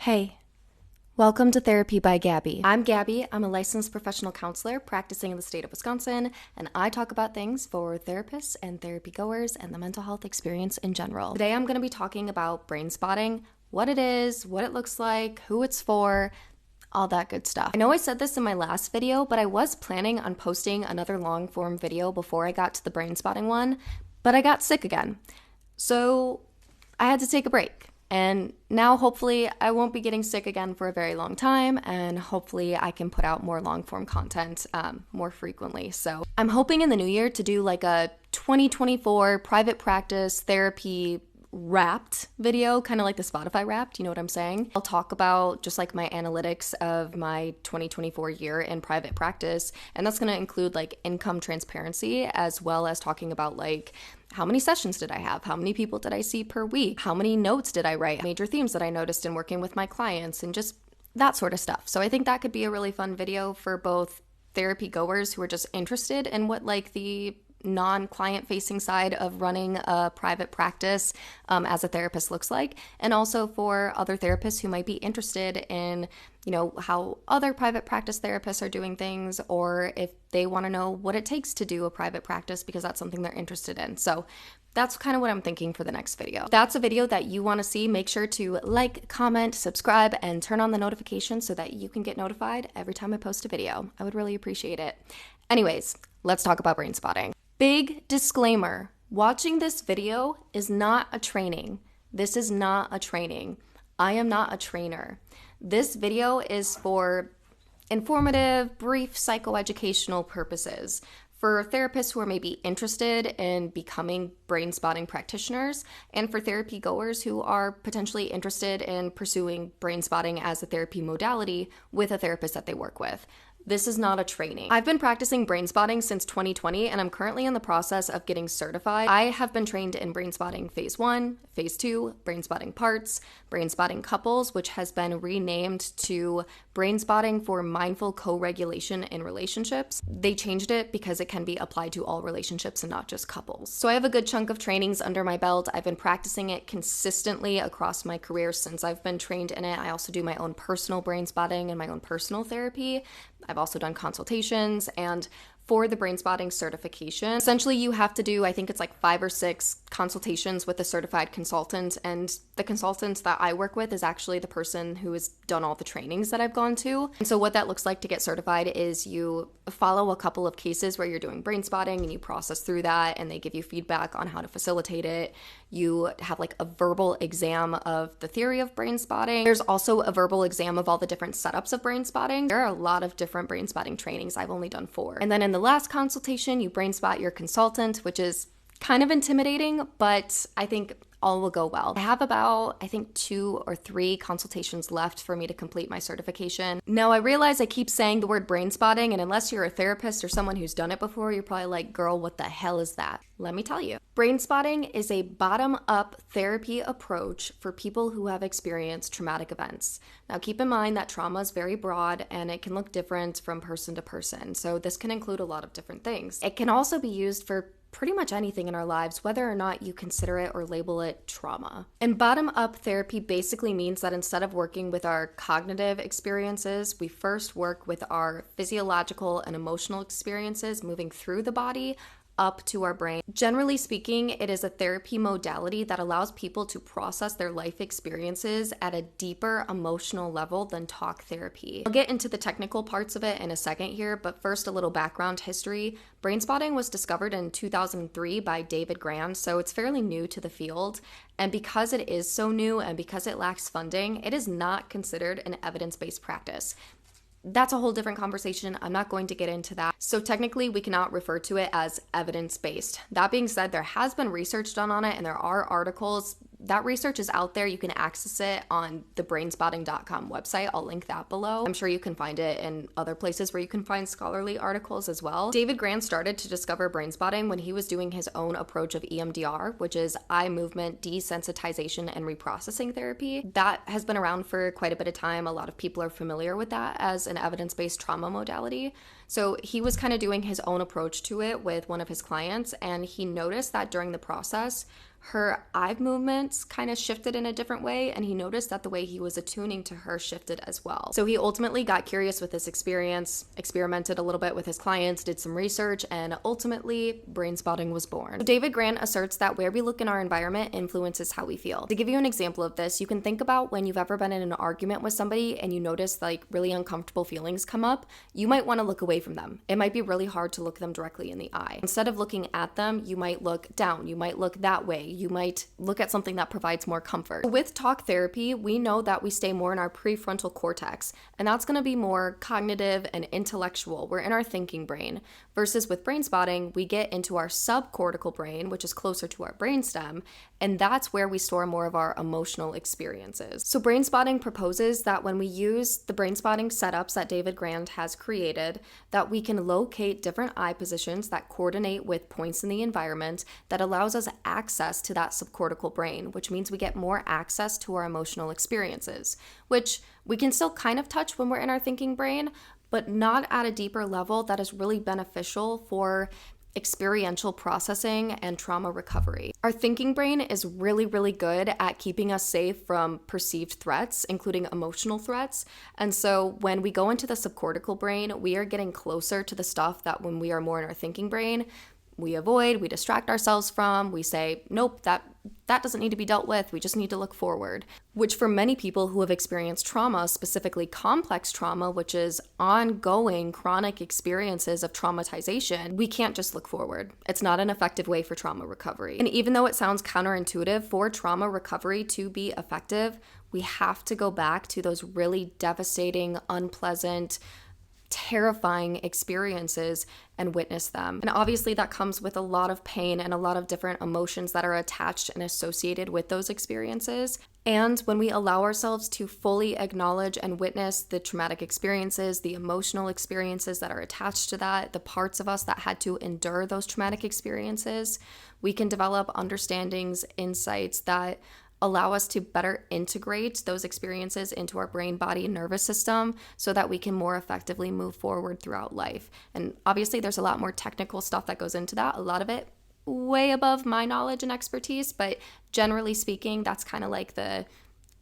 Hey, welcome to Therapy by Gabby. I'm Gabby. I'm a licensed professional counselor practicing in the state of Wisconsin, and I talk about things for therapists and therapy goers and the mental health experience in general. Today I'm going to be talking about brain spotting, what it is, what it looks like, who it's for, all that good stuff. I know I said this in my last video, but I was planning on posting another long form video before I got to the brain spotting one, but I got sick again. So I had to take a break. And now hopefully I won't be getting sick again for a very long time, and hopefully I can put out more long form content more frequently. So I'm hoping in the new year to do like a 2024 private practice therapy wrapped video, kind of like the Spotify wrapped, you know what I'm saying? I'll talk about just like my analytics of my 2024 year in private practice, and that's going to include like income transparency, as well as talking about like how many sessions did I have? How many people did I see per week? How many notes did I write? Major themes that I noticed in working with my clients, and just that sort of stuff. So I think that could be a really fun video for both therapy goers who are just interested in what like the non-client facing side of running a private practice as a therapist looks like, and also for other therapists who might be interested in, you know, how other private practice therapists are doing things, or if they want to know what it takes to do a private practice because that's something they're interested in. So that's kind of what I'm thinking for the next video. If that's a video that you want to see, make sure to like, comment, subscribe, and turn on the notifications so that you can get notified every time I post a video. I would really appreciate it. Anyways, let's talk about brain spotting. Big disclaimer, watching this video is not a training. This is not a training. I am not a trainer. This video is for informative, brief psychoeducational purposes for therapists who are maybe interested in becoming brain spotting practitioners, and for therapy goers who are potentially interested in pursuing brain spotting as a therapy modality with a therapist that they work with. This is not a training. I've been practicing brain spotting since 2020, and I'm currently in the process of getting certified. I have been trained in brain spotting phase 1, phase 2, brain spotting parts, brain spotting couples, which has been renamed to brain spotting for mindful co-regulation in relationships. They changed it because it can be applied to all relationships and not just couples. So I have a good chunk of trainings under my belt. I've been practicing it consistently across my career since I've been trained in it. I also do my own personal brain spotting and my own personal therapy. I've also done consultations, and for the brain spotting certification, essentially you have to do, I think it's like 5 or 6 consultations with a certified consultant, and the consultant that I work with is actually the person who has done all the trainings that I've gone to. And so what that looks like to get certified is you follow a couple of cases where you're doing brain spotting and you process through that, and they give you feedback on how to facilitate it. You have like a verbal exam of the theory of brain spotting. There's also a verbal exam of all the different setups of brain spotting. There are a lot of different brain spotting trainings. I've only done 4. And then in the last consultation, you brain spot your consultant, which is kind of intimidating, but I think all will go well. I have about, I think 2 or 3 consultations left for me to complete my certification. Now I realize I keep saying the word brain spotting, and unless you're a therapist or someone who's done it before, you're probably like, girl, what the hell is that? Let me tell you. Brain spotting is a bottom-up therapy approach for people who have experienced traumatic events. Now keep in mind that trauma is very broad and it can look different from person to person. So this can include a lot of different things. It can also be used for pretty much anything in our lives, whether or not you consider it or label it trauma. And bottom-up therapy basically means that instead of working with our cognitive experiences, we first work with our physiological and emotional experiences moving through the body up to our brain. Generally speaking, it is a therapy modality that allows people to process their life experiences at a deeper emotional level than talk therapy. I'll get into the technical parts of it in a second here, but first a little background history. Brain spotting was discovered in 2003 by David Grand, so it's fairly new to the field. And because it is so new and because it lacks funding, it is not considered an evidence-based practice. That's a whole different conversation. I'm not going to get into that. So technically, we cannot refer to it as evidence-based. That being said, there has been research done on it, and there are articles. That research is out there. You can access it on the brainspotting.com website. I'll link that below. I'm sure you can find it in other places where you can find scholarly articles as well. David Grand started to discover brain spotting when he was doing his own approach of EMDR, which is eye movement desensitization and reprocessing therapy. That has been around for quite a bit of time. A lot of people are familiar with that as an evidence-based trauma modality. So he was kind of doing his own approach to it with one of his clients, and he noticed that during the process, her eye movements kind of shifted in a different way, and he noticed that the way he was attuning to her shifted as well. So he ultimately got curious with this experience, experimented a little bit with his clients, did some research, and ultimately Brainspotting was born. So David Grant asserts that where we look in our environment influences how we feel. To give you an example of this, you can think about when you've ever been in an argument with somebody and you notice like really uncomfortable feelings come up, you might want to look away from them. It might be really hard to look them directly in the eye. Instead of looking at them, you might look down, you might look that way, you might look at something that provides more comfort. With talk therapy, we know that we stay more in our prefrontal cortex, and that's going to be more cognitive and intellectual. We're in our thinking brain. Versus with brain spotting, we get into our subcortical brain, which is closer to our brainstem, and that's where we store more of our emotional experiences. So brain spotting proposes that when we use the brain spotting setups that David Grant has created, that we can locate different eye positions that coordinate with points in the environment that allows us access to that subcortical brain, which means we get more access to our emotional experiences, which we can still kind of touch when we're in our thinking brain, but not at a deeper level that is really beneficial for experiential processing and trauma recovery. Our thinking brain is really, really good at keeping us safe from perceived threats, including emotional threats. And so when we go into the subcortical brain, we are getting closer to the stuff that when we are more in our thinking brain, we avoid, we distract ourselves from, we say, nope, that doesn't need to be dealt with, we just need to look forward. Which for many people who have experienced trauma, specifically complex trauma, which is ongoing chronic experiences of traumatization, we can't just look forward. It's not an effective way for trauma recovery. And even though it sounds counterintuitive, for trauma recovery to be effective, we have to go back to those really devastating, unpleasant, terrifying experiences and witness them. And obviously that comes with a lot of pain and a lot of different emotions that are attached and associated with those experiences. And when we allow ourselves to fully acknowledge and witness the traumatic experiences, the emotional experiences that are attached to that, the parts of us that had to endure those traumatic experiences, we can develop understandings, insights that allow us to better integrate those experiences into our brain, body, and nervous system so that we can more effectively move forward throughout life. And obviously there's a lot more technical stuff that goes into that, a lot of it way above my knowledge and expertise, but generally speaking, that's kind of like the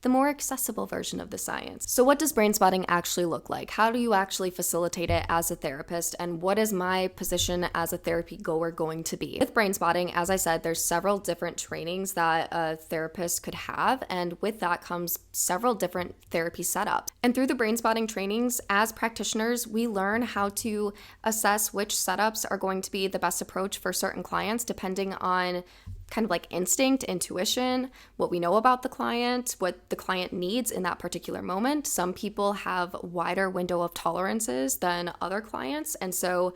more accessible version of the science. So what does brain spotting actually look like? How do you actually facilitate it as a therapist? And what is my position as a therapy goer going to be? With brain spotting, as I said, there's several different trainings that a therapist could have. And with that comes several different therapy setups. And through the brain spotting trainings, as practitioners, we learn how to assess which setups are going to be the best approach for certain clients, depending on kind of like instinct, intuition, what we know about the client, what the client needs in that particular moment. Some people have wider window of tolerances than other clients. And so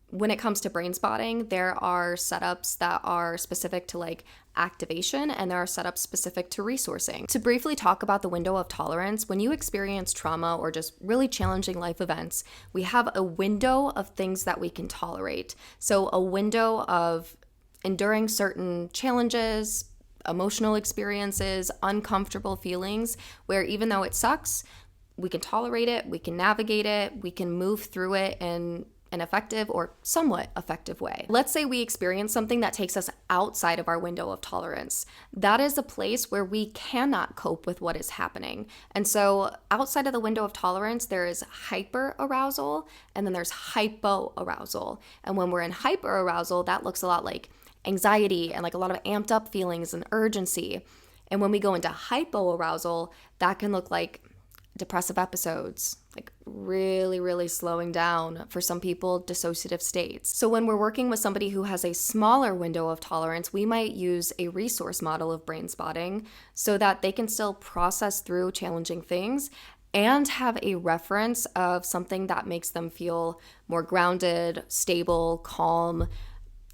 when it comes to brain spotting, there are setups that are specific to like activation, and there are setups specific to resourcing. To briefly talk about the window of tolerance, when you experience trauma or just really challenging life events, we have a window of things that we can tolerate. So a window of enduring certain challenges, emotional experiences, uncomfortable feelings, where even though it sucks, we can tolerate it, we can navigate it, we can move through it in an effective or somewhat effective way. Let's say we experience something that takes us outside of our window of tolerance. That is a place where we cannot cope with what is happening. And so outside of the window of tolerance, there is hyper arousal and then there's hypo arousal. And when we're in hyper arousal, that looks a lot like anxiety and like a lot of amped up feelings and urgency. And when we go into hypoarousal, that can look like depressive episodes, like really, really slowing down, for some people, dissociative states. So when we're working with somebody who has a smaller window of tolerance, we might use a resource model of brain spotting so that they can still process through challenging things and have a reference of something that makes them feel more grounded, stable, calm,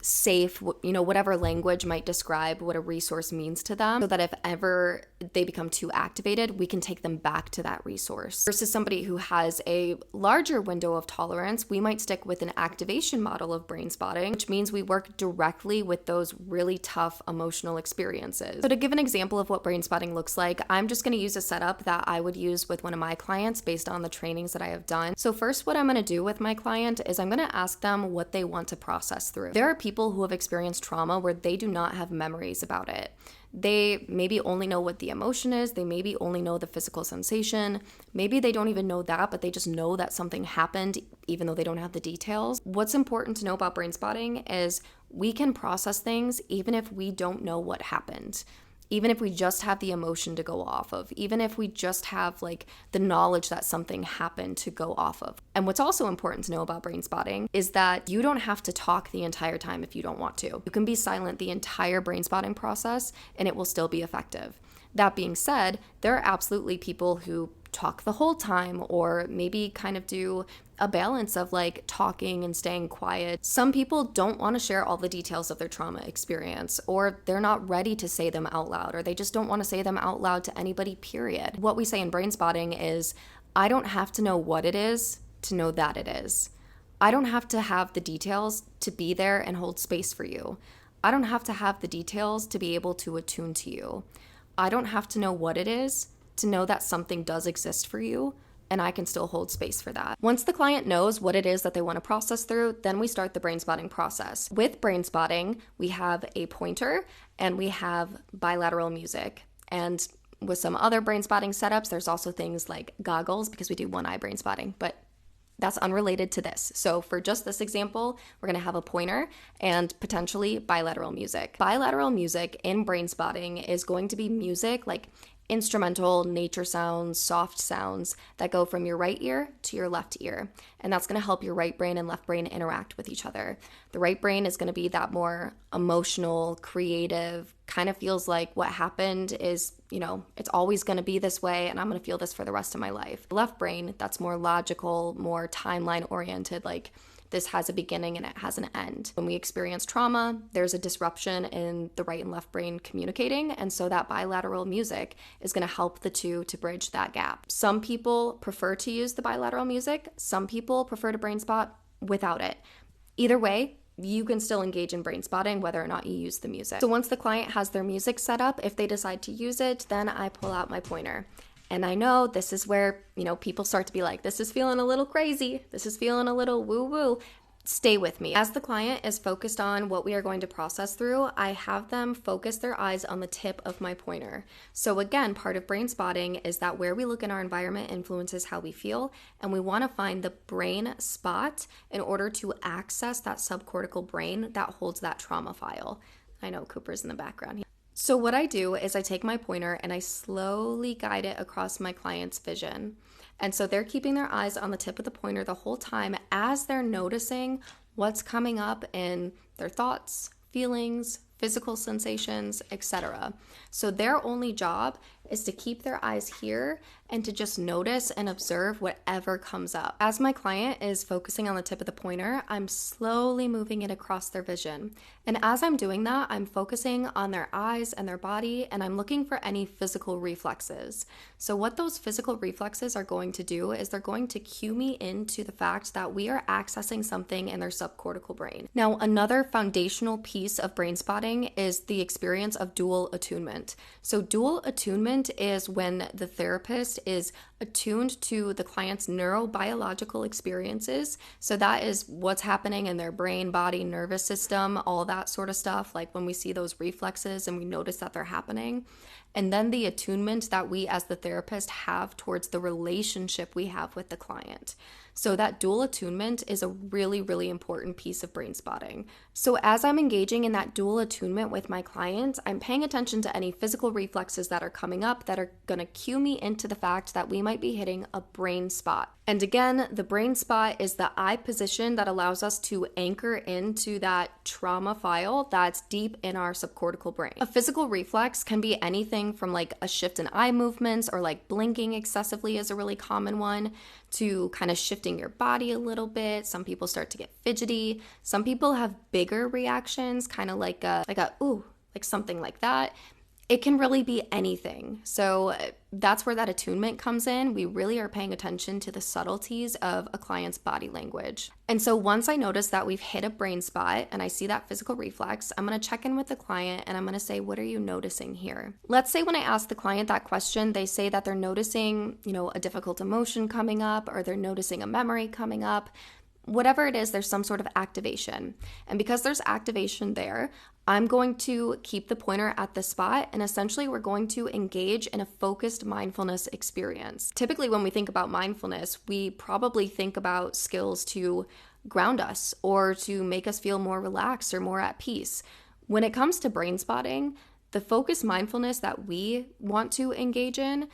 safe, whatever language might describe what a resource means to them, so that if ever they become too activated, we can take them back to that resource. Versus somebody who has a larger window of tolerance, we might stick with an activation model of brain spotting, which means we work directly with those really tough emotional experiences. So to give an example of what brain spotting looks like, I'm just going to use a setup that I would use with one of my clients based on the trainings that I have done. So first, what I'm going to do with my client is I'm going to ask them what they want to process through. There are people people who have experienced trauma where they do not have memories about it. They maybe only know what the emotion is. They maybe only know the physical sensation. Maybe they don't even know that, but they just know that something happened, even though they don't have the details. What's important to know about brain spotting is we can process things even if we don't know what happened. Even if we just have the emotion to go off of, even if we just have like the knowledge that something happened to go off of. And what's also important to know about brain spotting is that you don't have to talk the entire time if you don't want to. You can be silent the entire brain spotting process and it will still be effective. That being said, there are absolutely people who talk the whole time or maybe kind of do a balance of like talking and staying quiet. Some people don't want to share all the details of their trauma experience, or they're not ready to say them out loud, or they just don't want to say them out loud to anybody, period. What we say in brain spotting is, I don't have to know what it is to know that it is. I don't have to have the details to be there and hold space for you. I don't have to have the details to be able to attune to you. I don't have to know what it is to know that something does exist for you, and I can still hold space for that. Once the client knows what it is that they want to process through, then we start the brain spotting process. With brain spotting, we have a pointer and we have bilateral music. And with some other brain spotting setups, there's also things like goggles because we do one eye brain spotting, but that's unrelated to this. So for just this example, we're going to have a pointer and potentially bilateral music. Bilateral music in brain spotting is going to be music like instrumental nature sounds, soft sounds that go from your right ear to your left ear. And that's going to help your right brain and left brain interact with each other. The right brain is going to be that more emotional, creative, kind of feels like what happened is, it's always going to be this way and I'm going to feel this for the rest of my life. The left brain, that's more logical, more timeline oriented, like this has a beginning and it has an end. When we experience trauma, there's a disruption in the right and left brain communicating, and so that bilateral music is going to help the two to bridge that gap. Some people prefer to use the bilateral music. Some people prefer to brain spot without it. Either way, you can still engage in brain spotting whether or not you use the music. So once the client has their music set up, if they decide to use it, then I pull out my pointer. And I know this is where, people start to be like, this is feeling a little crazy. This is feeling a little woo-woo. Stay with me. As the client is focused on what we are going to process through, I have them focus their eyes on the tip of my pointer. So again, part of brain spotting is that where we look in our environment influences how we feel, and we want to find the brain spot in order to access that subcortical brain that holds that trauma file. I know Cooper's in the background. So what I do is I take my pointer and I slowly guide it across my client's vision. And so they're keeping their eyes on the tip of the pointer the whole time as they're noticing what's coming up in their thoughts, feelings, physical sensations, etc. So their only job is to keep their eyes here and to just notice and observe whatever comes up. As my client is focusing on the tip of the pointer, I'm slowly moving it across their vision. And as I'm doing that, I'm focusing on their eyes and their body, and I'm looking for any physical reflexes. So what those physical reflexes are going to do is they're going to cue me into the fact that we are accessing something in their subcortical brain. Now, another foundational piece of brain spotting is the experience of dual attunement. So dual attunement is when the therapist is attuned to the client's neurobiological experiences. So that is what's happening in their brain, body, nervous system, all that sort of stuff. Like when we see those reflexes and we notice that they're happening. And then the attunement that we as the therapist have towards the relationship we have with the client. So that dual attunement is a really, really important piece of brain spotting. So as I'm engaging in that dual attunement with my client, I'm paying attention to any physical reflexes that are coming up that are going to cue me into the fact that we might be hitting a brain spot. And again, the brain spot is the eye position that allows us to anchor into that trauma file that's deep in our subcortical brain. A physical reflex can be anything from like a shift in eye movements, or like blinking excessively is a really common one, to kind of shifting your body a little bit. Some people start to get fidgety. Some people have bigger reactions, kind of like a ooh, like something like that. It can really be anything. So that's where that attunement comes in. We really are paying attention to the subtleties of a client's body language. And so once I notice that we've hit a brain spot and I see that physical reflex, I'm going to check in with the client and I'm going to say, what are you noticing here? Let's say when I ask the client that question, they say that they're noticing, a difficult emotion coming up, or they're noticing a memory coming up. whatever it is, there's some sort of activation. And because there's activation there, I'm going to keep the pointer at the spot, and essentially we're going to engage in a focused mindfulness experience. Typically, when we think about mindfulness, we probably think about skills to ground us or to make us feel more relaxed or more at peace. When it comes to brain spotting, the focused mindfulness that we want to engage in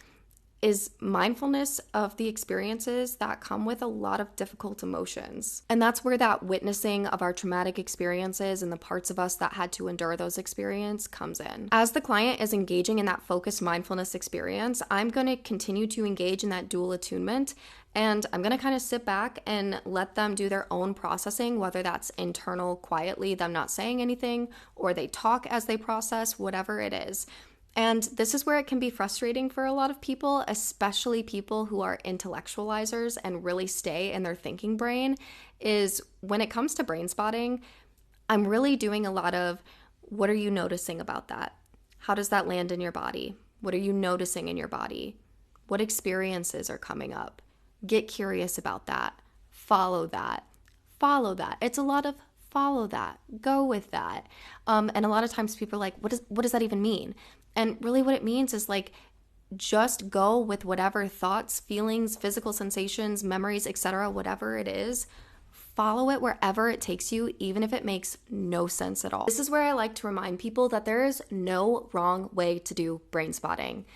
is mindfulness of the experiences that come with a lot of difficult emotions. And that's where that witnessing of our traumatic experiences and the parts of us that had to endure those experiences comes in. As the client is engaging in that focused mindfulness experience, I'm going to continue to engage in that dual attunement, and I'm going to kind of sit back and let them do their own processing, whether that's internal, quietly, them not saying anything, or they talk as they process, whatever it is. And this is where it can be frustrating for a lot of people, especially people who are intellectualizers and really stay in their thinking brain, is when it comes to brain spotting, I'm really doing a lot of, what are you noticing about that? How does that land in your body? What are you noticing in your body? What experiences are coming up? Get curious about that. Follow that. Follow that. It's a lot of follow that. Go with that. And a lot of times people are like, what does that even mean? And really what it means is like, just go with whatever thoughts, feelings, physical sensations, memories, etc., whatever it is. Follow it wherever it takes you, even if it makes no sense at all. This is where I like to remind people that there is no wrong way to do brain spotting.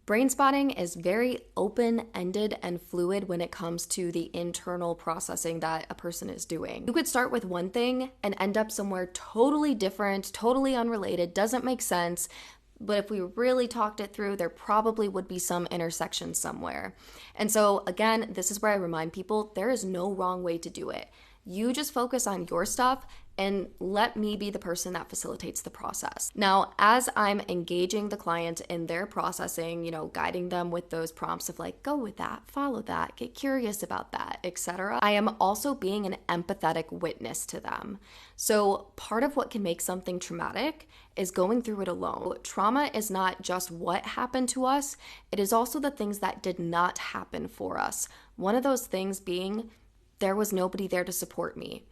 Brain spotting is very open-ended and fluid when it comes to the internal processing that a person is doing. You could start with one thing and end up somewhere totally different, totally unrelated, doesn't make sense. But if we really talked it through, there probably would be some intersection somewhere. And so again, this is where I remind people there is no wrong way to do it. You just focus on your stuff and let me be the person that facilitates the process. Now, as I'm engaging the client in their processing, guiding them with those prompts of like, go with that, follow that, get curious about that, etc., I am also being an empathetic witness to them. So part of what can make something traumatic is going through it alone. Trauma is not just what happened to us, it is also the things that did not happen for us. One of those things being there was nobody there to support me.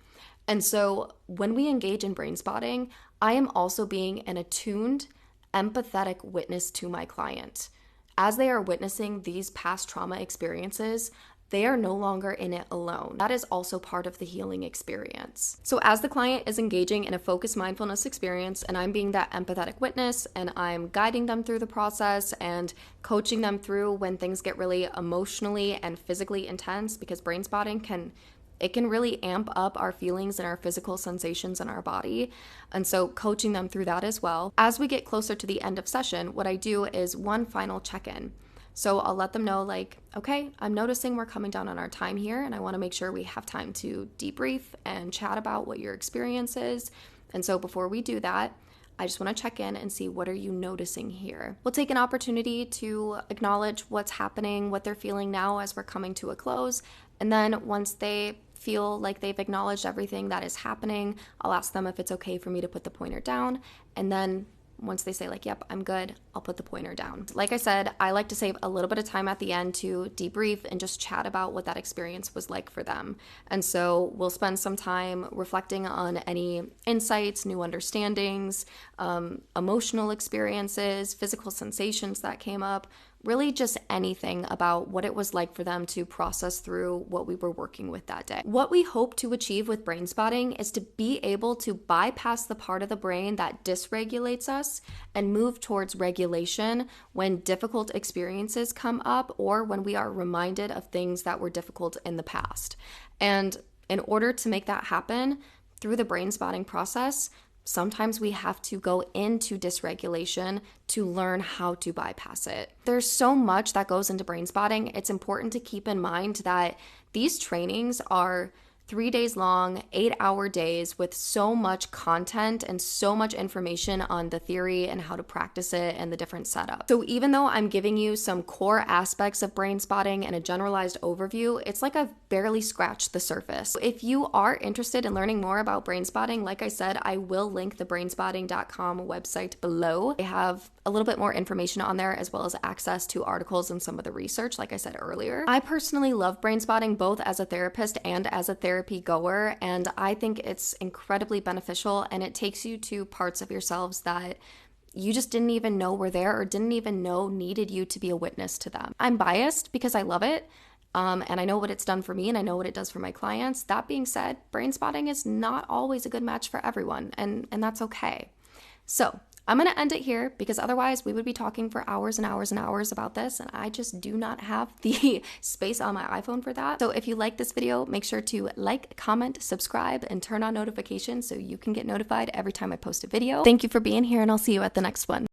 And so when we engage in brain spotting, I am also being an attuned, empathetic witness to my client. As they are witnessing these past trauma experiences, they are no longer in it alone. That is also part of the healing experience. So as the client is engaging in a focused mindfulness experience and I'm being that empathetic witness and I'm guiding them through the process and coaching them through when things get really emotionally and physically intense, because brain spotting can really amp up our feelings and our physical sensations in our body. And so coaching them through that as well. As we get closer to the end of session, what I do is one final check-in. So I'll let them know like, okay, I'm noticing we're coming down on our time here and I want to make sure we have time to debrief and chat about what your experience is. And so before we do that, I just want to check in and see, what are you noticing here? We'll take an opportunity to acknowledge what's happening, what they're feeling now as we're coming to a close. And then once they feel like they've acknowledged everything that is happening, I'll ask them if it's okay for me to put the pointer down. And then once they say like, yep, I'm good, I'll put the pointer down. Like I said, I like to save a little bit of time at the end to debrief and just chat about what that experience was like for them. And so we'll spend some time reflecting on any insights, new understandings, emotional experiences, physical sensations that came up, really just anything about what it was like for them to process through what we were working with that day. What we hope to achieve with brain spotting is to be able to bypass the part of the brain that dysregulates us and move towards regulation when difficult experiences come up or when we are reminded of things that were difficult in the past. And in order to make that happen through the brain spotting process, sometimes we have to go into dysregulation to learn how to bypass it. There's so much that goes into brain spotting. It's important to keep in mind that these trainings are 3 days long, 8-hour days with so much content and so much information on the theory and how to practice it and the different setups. So even though I'm giving you some core aspects of brain spotting and a generalized overview, it's like I've barely scratched the surface. If you are interested in learning more about brain spotting, like I said, I will link the brainspotting.com website below. I have a little bit more information on there as well as access to articles and some of the research, like I said earlier. I personally love brain spotting both as a therapist and as a therapist therapy goer, and I think it's incredibly beneficial, and it takes you to parts of yourselves that you just didn't even know were there or didn't even know needed you to be a witness to them. I'm biased because I love it. And I know what it's done for me and I know what it does for my clients. That being said, Brainspotting is not always a good match for everyone, and that's okay. So I'm going to end it here because otherwise we would be talking for hours and hours and hours about this, and I just do not have the space on my iPhone for that. So if you like this video, make sure to like, comment, subscribe, and turn on notifications so you can get notified every time I post a video. Thank you for being here, and I'll see you at the next one.